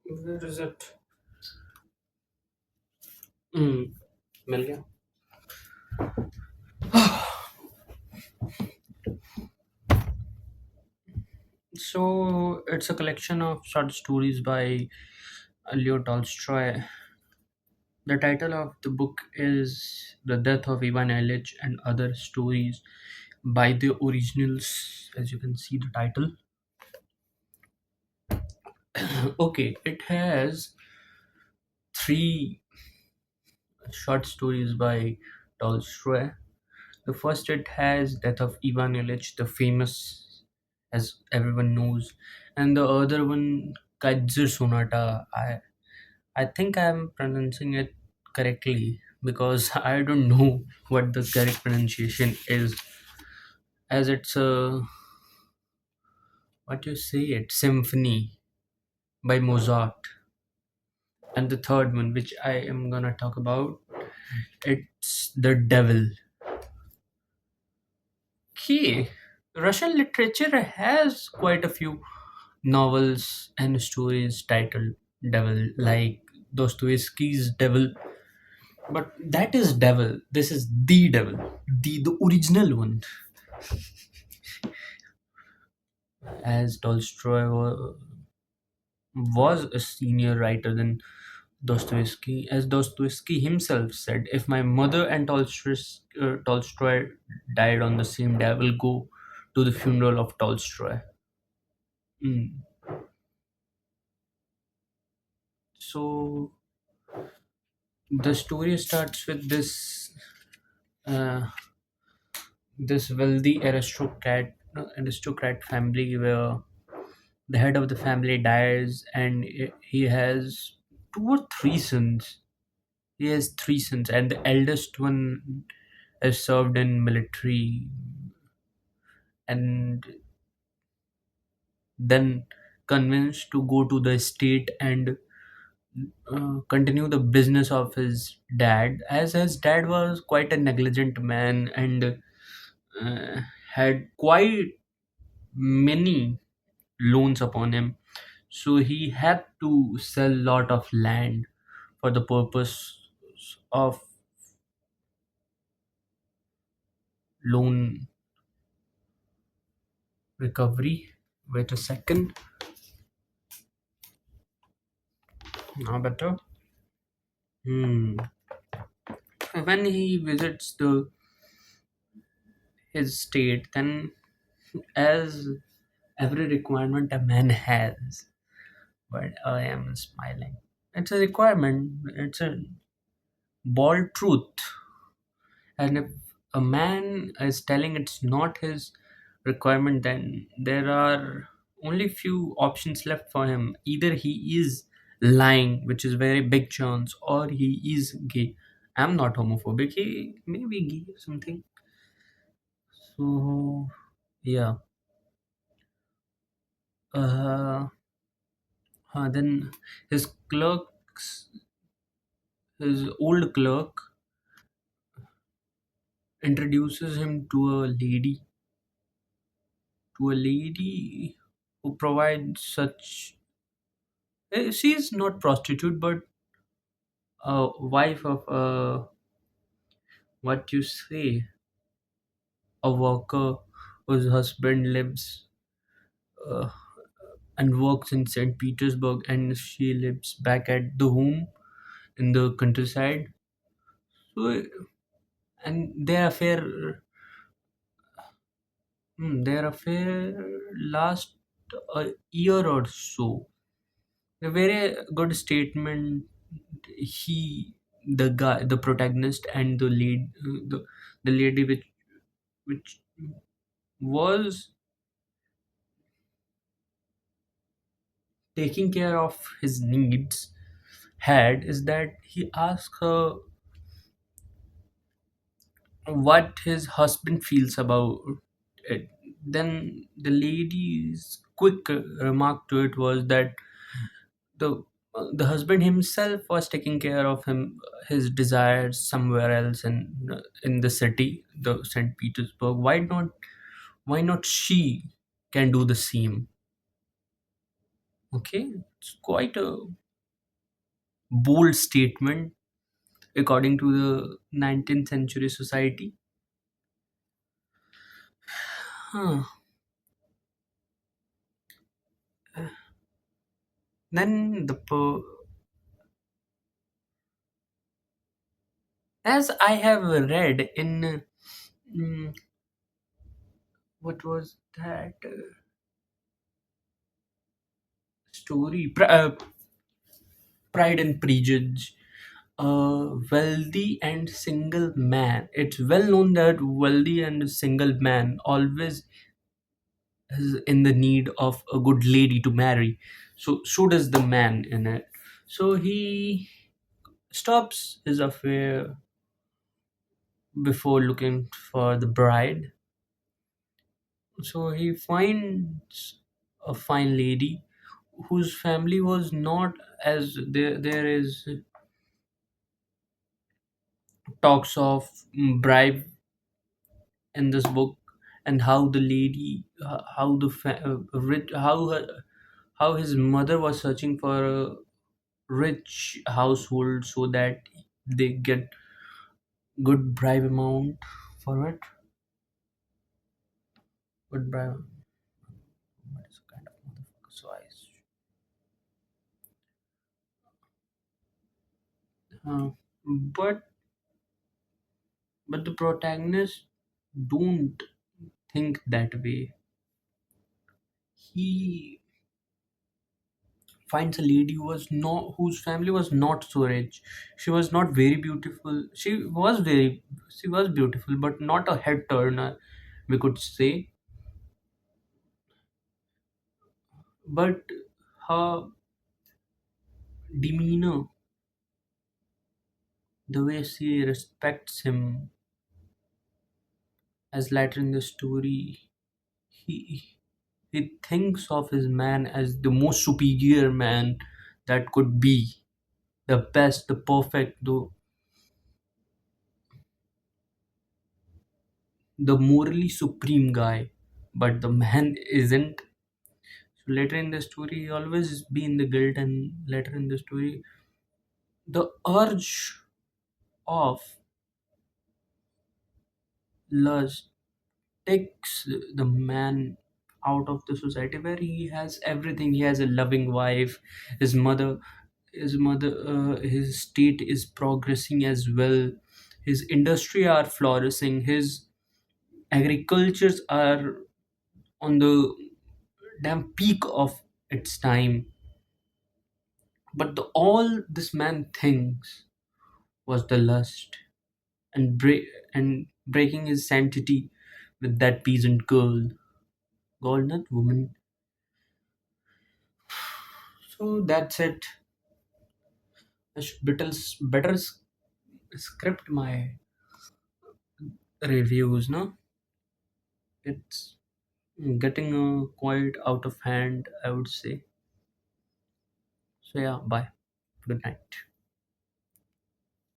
Where is it? Hmm. मिल गया. So it's a collection of short stories by Leo Tolstoy. The title of the book is The Death of Ivan Ilyich and Other Stories by the Originals, as you can see the title. Okay, it has three short stories by Tolstoy. The first, it has Death of Ivan Ilyich, the famous, as everyone knows, and the other one, Kaiser Sonata. I think I'm pronouncing it correctly because I don't know what the correct pronunciation is, as it's a, what you say it, symphony by Mozart. And the third one, which I am gonna talk about, it's The Devil. Okay, Russian literature has quite a few novels and stories titled Devil, like Dostoevsky's Devil. But that is Devil. This is the Devil, the original one, as Tolstoy was a senior writer than Dostoevsky. As Dostoevsky himself said, if my mother and Tolstoy died on the same day, I will go to the funeral of Tolstoy. Mm. So the story starts with uh, this wealthy aristocrat family where the head of the family dies, and he has two or three sons. He has three sons, and the eldest one has served in military and then convinced to go to the estate and continue the business of his dad, as his dad was quite a negligent man and uh, had quite many loans upon him. So he had to sell lot of land for the purpose of loan recovery. Wait a second. Now better. Hmm. When he visits the his state, then as every requirement a man has, but I am smiling. It's a requirement. It's a bald truth. And if a man is telling it's not his requirement, then there are only few options left for him. Either he is lying, which is very big chance, or he is gay. I'm not homophobic. He may be gay or something. So yeah. Uh, then his clerks, his old clerk, introduces him to a lady who provides such. She is not prostitute, but a wife of a, what you say, a worker whose husband lives uh, and works in St. Petersburg, and she lives back at the home in the countryside. So, and their affair last a year or so. A very good statement. He, the guy, the protagonist, and the lady which was taking care of his needs had, is that he asked her what his husband feels about it. Then the lady's quick remark to it was that the husband himself was taking care of his desires somewhere else in the city, the St. Petersburg. Why not she can do the same? Okay, it's quite a bold statement according to the 19th century society. Huh. Then as I have read in mm, what was that story? Pride and Prejudice. A wealthy and single man. It's well known that wealthy and single man always is in the need of a good lady to marry. So does the man in it. So he stops his affair before looking for the bride. So he finds a fine lady whose family was not, as there is talks of bribe in this book, and how the lady how the rich how his mother was searching for a rich household so that they get good bribe amount for it. Good bribe. What is kind of motherfucker? So but the protagonist don't think that way. He finds a lady who was not whose family was not so rich. She was not very beautiful. She was beautiful, but not a head turner, we could say. But her demeanor, the way she respects him, as later in the story, he he thinks of his man as the most superior man that could be, the best, the perfect, the morally supreme guy. But the man isn't. So later in the story, he always be in the guilt, and later in the story, the urge of lust takes the man out of the society where he has everything. He has a loving wife, his mother, his state is progressing as well. His industry are flourishing. His agricultures are on the damn peak of its time. But all this man thinks was the lust, and breaking his sanctity with that peasant girl, not woman. So that's it. I should better script my reviews. No, it's getting quite out of hand, I would say. So yeah, bye. Good night.